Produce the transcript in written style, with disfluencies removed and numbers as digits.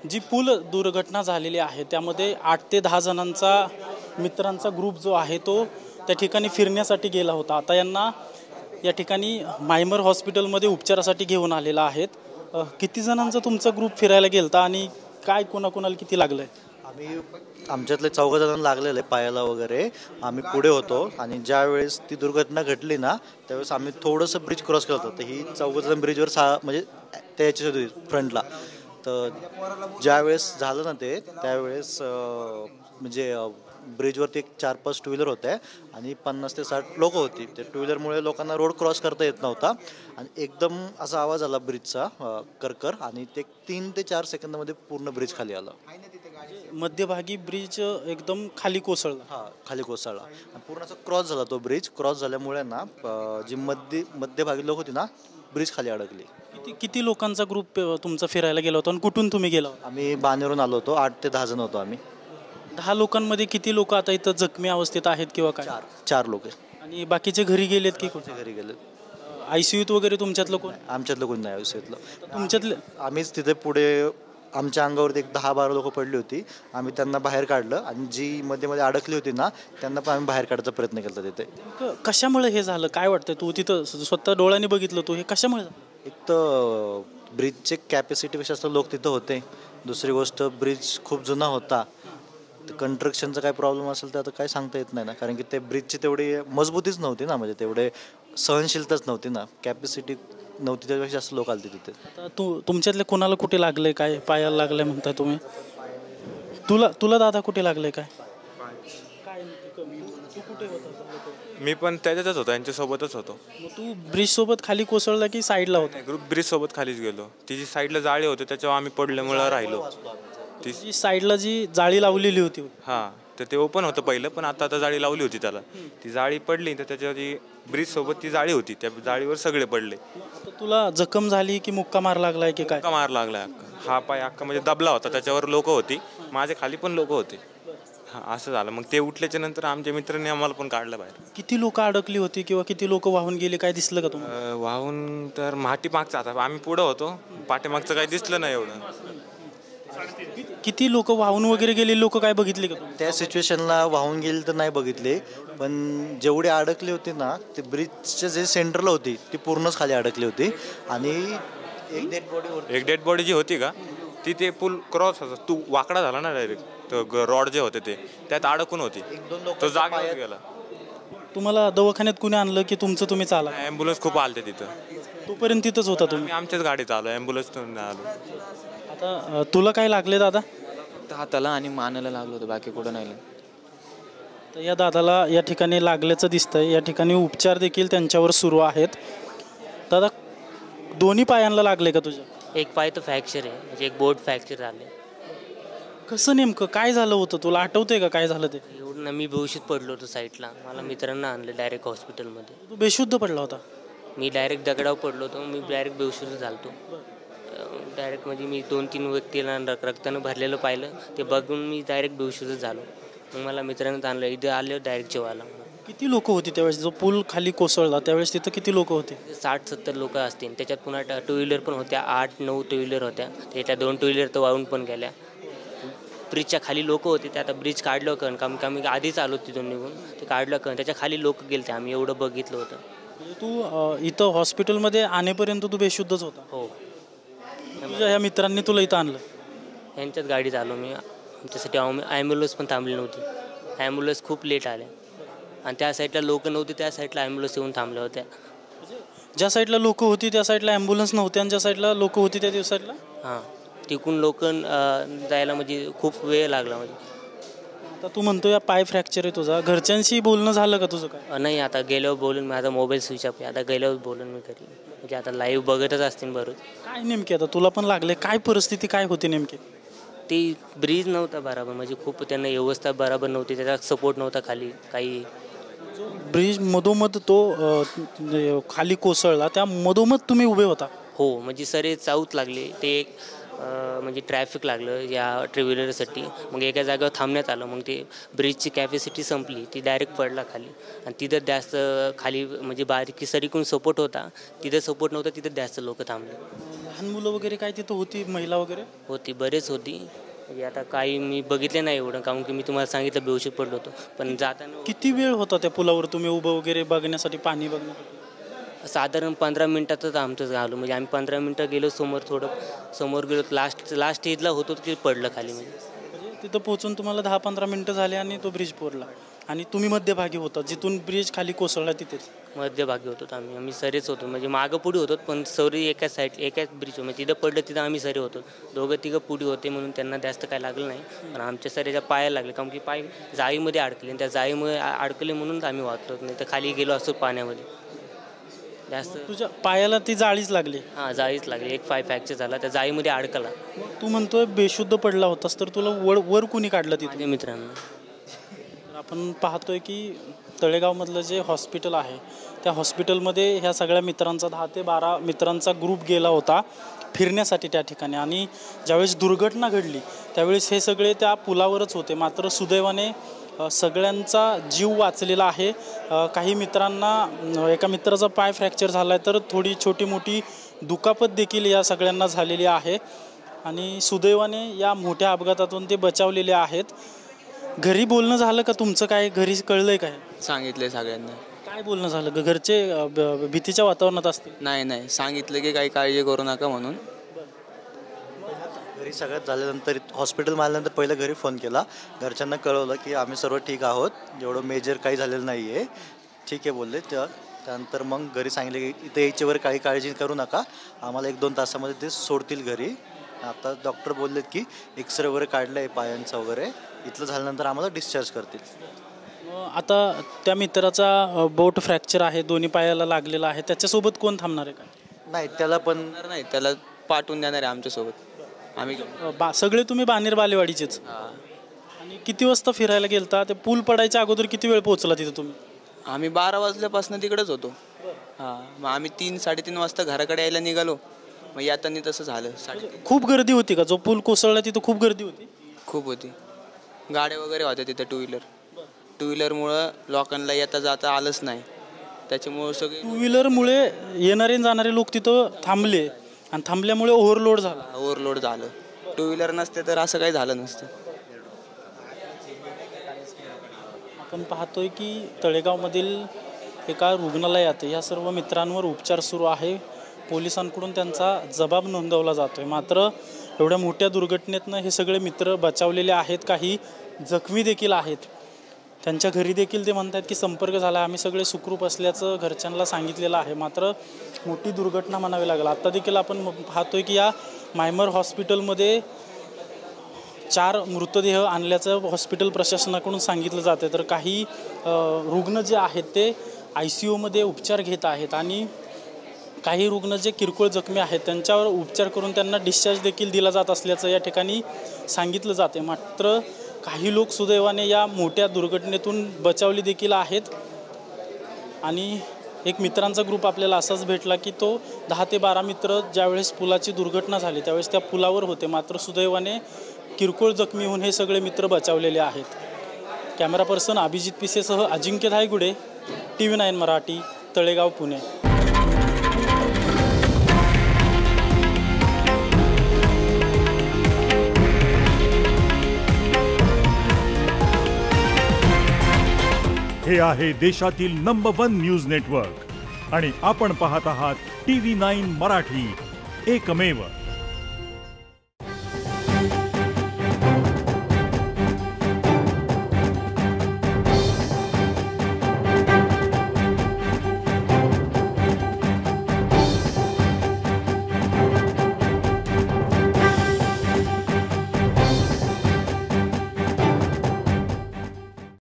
जी पूल दुर्घटना झालेली आहे त्यामध्ये 8 ते 10 जणांचा मित्रांचा ग्रुप जो आहे तो त्या ठिकाणी फिरण्यासाठी गेला होता. आता यांना या ठिकाणी मायमर हॉस्पिटलमध्ये उपचारासाठी घेऊन आलेला आहेत. किती जणांचा तुमचा ग्रुप फिरायला गेलता आणि काय कोणाकोणाला किती लागलंय? आम्ही आमच्यातले 4 जण लागलेले पायाला वगैरे. आम्ही पुढे होतो आणि ज्या वेळेस ती दुर्घटना घडली ना त्यावेळेस आम्ही थोडंसं ब्रिज क्रॉस करत होतो. ही 4 जण ब्रिजवर म्हणजे त्याच्या फ्रंटला. तर ज्या वेळेस झालं ना ते त्यावेळेस म्हणजे ब्रिजवरती 4-5 टू व्हीलर होत्या आणि 50 ते 60 लोक होती. त्या टू व्हीलरमुळे लोकांना रोड क्रॉस करता येत नव्हता आणि एकदम असा आवाज आला ब्रिजचा करकर आणि ते 3 ते 4 सेकंदामध्ये पूर्ण ब्रिज खाली आला. मध्यभागी ब्रिज एकदम खाली कोसळला. हां, खाली कोसळला आणि पूर्ण असा क्रॉस झाला तो ब्रिज. क्रॉस झाल्यामुळे ना जी मध्यभागी लोक होती ना ब्रिज खाली अडकली. किती लोकांचा ग्रुप तुमचा फिरायला गेला होता आणि कुठून तुम्ही गेला होता? आम्ही बाणेरून आलो होतो. 8 ते 10 जण होतो आम्ही. 10 लोकांमध्ये किती लोक आता इथं जखमी अवस्थेत आहेत किंवा काय? 4 लोक. आणि बाकीचे घरी गेलेत की कुठे? घरी गेले. ICUत वगैरे तुमच्यातलं कोण? आमच्यातलं कोणी नाही आयुष्यातलं. तुमच्यातलं आम्हीच तिथे पुढे आमच्या अंगावरती एक 10-12 लोक पडली होती. आम्ही त्यांना बाहेर काढलं आणि जी मध्ये अडकली होती ना त्यांना पण आम्ही बाहेर काढायचा प्रयत्न केला तिथे. कशामुळे हे झालं काय वाटतं? तू तिथं स्वतः डोळ्यांनी बघितलं तू हे कशामुळे? एक तर ब्रिजचे कॅपॅसिटीपेक्षा जास्त लोक तिथं होते. दुसरी गोष्ट ब्रिज खूप जुना होता. कन्स्ट्रक्शनचा काय प्रॉब्लेम असेल तर आता काय सांगता येत नाही ना, कारण की ते ब्रिजची तेवढी मजबूतीच नव्हती ना, म्हणजे तेवढे सहनशीलताच नव्हती ना, कॅपॅसिटी नव्हती, त्यापेक्षा जास्त लोक आले तिथे. आता तुमच्यातले कोणाला कुठे लागले काय? पायाला लागले म्हणताय तुम्ही. तुला दादा कुठे लागले काय? तू कुठे होता? मी पण त्याच्यातच होतो, यांच्यासोबतच होतो. तू ब्रिज सोबत खाली कोसळला की साईडला होता? ग्रुप ब्रिज सोबत खालीच गेलो. ती जी साईडला जाळी होती त्याच्यावर आम्ही पडल्यामुळे राहिलो. ती साईडला जी जाळी लावलेली होती. हां, तर ते ओपन होतं पहिलं, पण आता जाळी लावली होती त्याला. ती जाळी पडली तर त्याच्यावर ती ब्रिज सोबत ती जाळी होती, त्या जाळीवर सगळे पडले. तुला जखम झाली की मुक्का मार लागलाय की काय? मुक्का मार लागलाय. हा पाय अख्खा म्हणजे दबला होता, त्याच्यावर लोक होती, माझ्या खाली पण लोक होते. हां, असं झालं. मग ते उठल्याच्या नंतर आमच्या मित्रांनी आम्हाला पण काढलं बाहेर. किती लोक अडकली होती किंवा किती लोक वाहून गेले काय दिसलं का तुम्हाला? वाहून तर पाठीमागचा आता आम्ही पुढं होतो, पाठीमागचं काही दिसलं नाही एवढं. किती लोक वाहून वगैरे गेले लोक काय बघितले का तुम्ही? त्या सिच्युएशनला वाहून गेली तर नाही बघितले, पण जेवढे अडकले होते ना ते ब्रिजच्या जे सेंटरला होती ती पूर्णच खाली अडकली होती. आणि एक डेड बॉडी जी होती का ती ते पूल क्रॉस होता, तू वाकडा झाला ना डायरेक्ट, रॉड जे होते ते त्यात अडकून होती. तो जागेवर गेला. तुम्हाला दवाखान्यात कुणी आणलं की तुमचं तुम्ही चाला? ॲम्ब्युलन्स खूप आलते तिथं. तोपर्यंत तिथंच होता तुम्ही? आमच्याच गाडीत आलो, ॲम्ब्युलन्स आलो. आता तुला काय लागले दादा? हाताला आणि मानाला लागलं होतं, बाकी कुठं नाही. तर या दादाला या ठिकाणी लागल्याचं दिसतंय. या ठिकाणी उपचार देखील त्यांच्यावर सुरू आहेत. दादा दोन्ही पायांना लागले का तुझ्या? एक पाय तो फ्रॅक्चर आहे, म्हणजे एक बोट फ्रॅक्चर झाले. कसं नेमकं काय झालं होतं? तुला आठवतंय का काय झालं ते? एवढं ना, मी बेशुद्ध पडलो होतो साईडला. मला मित्रांना आणलं डायरेक्ट हॉस्पिटलमध्ये. तू बेशुद्ध पडला होता? मी डायरेक्ट दगडावर पडलो होतो. मी डायरेक्ट बेशुद्ध झालतो डायरेक्ट. म्हणजे मी 2-3 व्यक्तीला रक्तानं भरलेलं पाहिलं, ते बघून मी डायरेक्ट बेशुद्ध झालो. मग मला मित्रांना आणलं, इथे आले डायरेक्ट जेवायला. किती लोक होती त्यावेळेस जो पूल खाली कोसळला त्यावेळेस? तिथं किती लोक होते? 60-70 लोक असतील. त्याच्यात पुन्हा टू व्हीलर पण होत्या, 8-9 टू व्हीलर होत्या. त्याच्या 2 टू व्हीलर तर वाहून पण गेल्या. ब्रिजच्या खाली लोक होते, ते आता ब्रिज काढलं कण कमी आधीच आलो तिथून निघून, ते काढलं कण त्याच्या खाली लोक गेले, ते आम्ही एवढं बघितलं होतं. म्हणजे तू इथं हॉस्पिटलमध्ये आणेपर्यंत तू बेशुद्धच होता? हो. तुझ्या ह्या मित्रांनी तुला इथं आणलं? यांच्याच गाडीत आलो मी. आमच्यासाठी ॲम्ब्युलन्स पण थांबली नव्हती. ॲम्ब्युलन्स खूप लेट आले आणि त्या साईडला लोक नव्हती, त्या साईडला ॲम्ब्युलन्स येऊन थांबल्या होत्या. ज्या साईडला लोक होती त्या साईडला ॲम्ब्युलन्स नव्हती आणि ज्या साईडला लोक होती त्या साईडला? हां, तिकून लोक जायला म्हणजे खूप वेळ लागला. म्हणजे आता तू म्हणतो या पाय फ्रॅक्चर आहे तुझा, घरच्यांशी बोलणं झालं का तुझं काय? नाही, आता गेल्यावर बोलून मी, आता मोबाईल स्विच ऑफ आहे, आता गेल्यावर बोलून मी घरी. म्हणजे आता लाईव्ह बघतच असतील बरोबर. काय नेमकी आता तुला पण लागले, काय परिस्थिती काय होती नेमकी? ती ब्रिज नव्हता बरोबर, म्हणजे खूप त्यांना व्यवस्था बरोबर नव्हती, त्याचा सपोर्ट नव्हता खाली काही. ब्रिज मधोमध तो खाली कोसळला, त्या मधोमध तुम्ही उभे होता? हो, म्हणजे सरे चावत लागले. ते एक म्हणजे ट्रॅफिक लागलं या टू व्हीलरसाठी. मग एका जागेवर थांबण्यात आलं. मग ते ब्रिजची कॅपॅसिटी संपली, ती डायरेक्ट पडला खाली. आणि तिथं जास्त खाली म्हणजे बारीकी सरीकडून सपोर्ट होता, तिथं सपोर्ट नव्हता, तिथं जास्त लोक थांबले. लहान मुलं वगैरे काय तिथं होती, महिला वगैरे होती, बरेच होती. म्हणजे आता काही मी बघितले नाही एवढं, कारण की मी तुम्हाला सांगितलं बेहोशी पडलो होतो. पण जाताना किती वेळ होता त्या पुलावर तुम्ही उभं वगैरे बघण्यासाठी, पाणी बघण्यासाठी? साधारण 15 मिनटातच आमचं झालं. म्हणजे आम्ही 15 मिनटं गेलो समोर गेलो, लास्ट स्टेजला होतो की पडलं खाली. म्हणजे तिथं पोहोचून तुम्हाला 10-15 मिनटं झाले आणि तो ब्रिज पोरला. आणि तुम्ही मध्यभागी होता, जिथून ब्रिज खाली कोसळला तिथेच मध्यभागी होतो आम्ही सरेच होतो. म्हणजे मागं पुढे होतो, पण सरी एकाच ब्रिज म्हणजे तिथं पडलं तिथं आम्ही सरे होतो. दोघं तिघं पुढे होते म्हणून त्यांना जास्त काय लागलं नाही. पण आमच्या सरेच्या पायाला लागले, कारण की पाय जाळीमध्ये अडकले. आणि त्या जाळीमध्ये अडकले म्हणून आम्ही वाचलो, नाही तर खाली गेलो असतो पाण्यामध्ये. जास्त तुझ्या पायाला ती जाळीच लागली? हां, जाळीच लागली. एक पाय फ्रॅक्चर झाला, त्या जाळीमध्ये अडकला. तू म्हणतोय बेशुद्ध पडला होतास, तर तुला वर कुणी काढलं तिथे? माझ्या मित्रांना. आपण पाहतोय की तळेगावमधलं जे हॉस्पिटल आहे, त्या हॉस्पिटलमध्ये ह्या सगळ्या मित्रांचा 10 ते 12 मित्रांचा ग्रुप गेला होता फिरण्यासाठी त्या ठिकाणी. आणि ज्यावेळेस दुर्घटना घडली त्यावेळेस हे सगळे त्या पुलावरच होते. मात्र सुदैवाने सगळ्यांचा जीव वाचलेला आहे. काही मित्रांना, एका मित्राचा पाय फ्रॅक्चर झाला आहे, तर थोडी छोटी मोठी दुखापत देखील या सगळ्यांना झालेली आहे. आणि सुदैवाने या मोठ्या अपघातातून ते बचावलेले आहेत. घरी बोलणं झालं का तुमचं? काय घरी कळलंय काय? सांगितलं सगळ्यांना. काय बोलणं झालं? घरचे भीतीच्या वातावरणात असतील? नाही, सांगितलं की काही काळजी करू नका म्हणून. घरी सगळ्यात झाल्यानंतर हॉस्पिटल आल्यानंतर पहिलं घरी फोन केला, घरच्यांना कळवलं की आम्ही सर्व ठीक आहोत, जेवढं मेजर काही झालेलं नाही आहे, ठीक आहे बोलले. त्यानंतर मग घरी सांगितले की इथे यायच्यावर काही काळजी करू नका, आम्हाला 1-2 तासामध्ये ते सोडतील घरी. आता डॉक्टर बोललेत की एक्सरे वगैरे काढलं आहे पायांचा वगैरे, इथलं झाल्यानंतर आम्हाला डिस्चार्ज करतील. आता त्या मित्राचा बोट फ्रॅक्चर आहे, दोन्ही पायाला लागलेला आहे, त्याच्यासोबत कोण थांबणार आहे का? नाही, त्याला पण नाही, त्याला पाठवून देणार आहे आमच्यासोबत. आम्ही सगळे तुम्ही बानेर बालेवाडीचेच? आणि किती वाजता फिरायला गेलता? ते पूल पडायच्या अगोदर किती वेळ पोहोचला तिथे तुम्ही? आम्ही 12 वाजल्यापासून तिकडेच होतो. हां, मग आम्ही 3-3:30 वाजता घराकडे यायला निघालो. मग यातानी तसं झालं. खूप गर्दी होती का? जो पूल कोसळला तिथं खूप गर्दी होती? खूप होती. गाड्या वगैरे होत्या तिथं, टू व्हीलरमुळं लोकांना येता जाता आलंच नाही. त्याच्यामुळे सगळे टू व्हीलरमुळे येणारे जाणारे लोक तिथं थांबले, आणि थांबल्यामुळे ओव्हरलोड झालं. टू व्हीलर नसते तर असं काही झालं नसतं. आपण पाहतोय की तळेगावमधील एका रुग्णालयात या सर्व मित्रांवर उपचार सुरू आहे. पोलिसांकडून त्यांचा जबाब नोंदवला जातोय. मात्र एवढ्या मोठ्या दुर्घटनेतनं हे सगळे मित्र बचावलेले आहेत. काही जखमी देखील आहेत. त्यांच्या घरी देखील ते म्हणतात की संपर्क झाला, आम्ही सगळे सुखरूप असल्याचं घरच्यांना सांगितलेलं आहे. मात्र मोठी दुर्घटना म्हणावी लागेल. आत्ता देखील आपण पाहतोय की या मायमर हॉस्पिटलमध्ये 4 मृतदेह आणल्याचं हॉस्पिटल प्रशासनाकडून सांगितलं जातं. तर काही रुग्ण जे आहेत ते ICUमध्ये उपचार घेत आहेत, आणि काही रुग्ण जे किरकोळ जखमी आहेत त्यांच्यावर उपचार करून त्यांना डिस्चार्ज देखील दिला जात असल्याचं या ठिकाणी सांगितलं जाते. मात्र काही लोक सुदैवाने या मोठ्या दुर्घटनेतून बचावली देखील आहेत. आणि एक मित्रांचा ग्रुप आपल्याला असाच भेटला की तो 10 ते 12 मित्र ज्यावेळेस पुलाची दुर्घटना झाली त्यावेळेस त्या पुलावर होते. मात्र सुदैवाने किरकोळ जखमी होऊन हे सगळे मित्र बचावलेले आहेत. कॅमेरा पर्सन अभिजित पिसेसह अजिंक्य धायगुडे, TV9 मराठी, तळेगाव, पुणे. हे आहे देशातील नंबर 1 न्यूज नेटवर्क आणि आपण पाहत आहात TV9 मराठी, एकमेव.